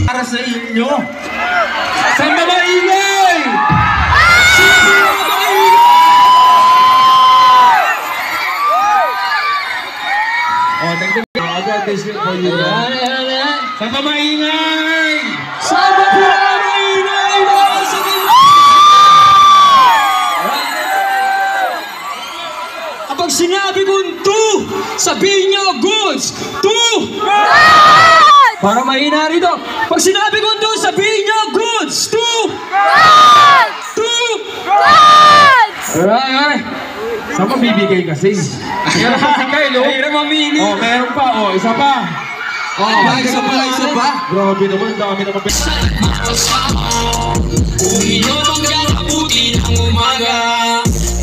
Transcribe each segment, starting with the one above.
Para sa inyo. Sa mga ingay! Sino ang mga ingay? Oh, thank you. I got this for you. Sa mga ingay! Sa mga ingay! Kapag sinabi kong two, sabihin niyo goods. Two! Para mahina rito. Pag sinabi ko doon, sabihin nyo, goods! Two! Goods! Two! Goods! Alright. Saan pa bibigay kasi? Meron pa si Kyle, oh. Meron mamili. Oh, meron pa. Oh, isa pa. Oh, isa pa. Grabe naman, dami naman. Kung inyo bang kakabuti ng umaga,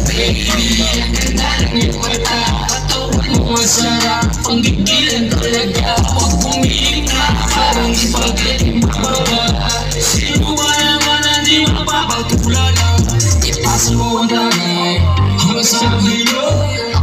baby, ang ganda ng iyong mata. Katawan mo masarap, ang gigilan talaga. Huwag pumiling na parang spaghetti mababa. Sino ba naman hindi mapapatulala? Ipasa mo ang dami hanggang sa hilo.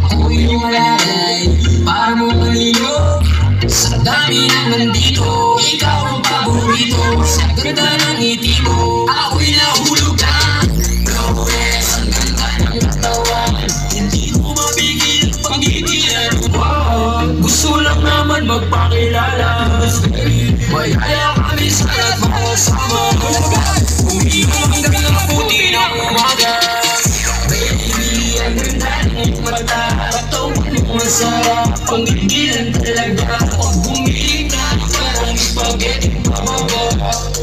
Ako yung malalay para mo kanino. Sa dami na nandito, ikaw ang paborito. Sa ganda ng ngiti mo, ako'y nahulog na. Flores, ang ganda ng katawan, hindi ko mabigil pag-igilan mo. Gusto lang naman magpakilala. May haya kami sa lahat makasama. Umiinom ang gabi ng puti ng umaga. Baby, ang ganda ng mata. Katawan mo masarap, panggigilan talaga. Pag bumiling na parang spaghetti pababa.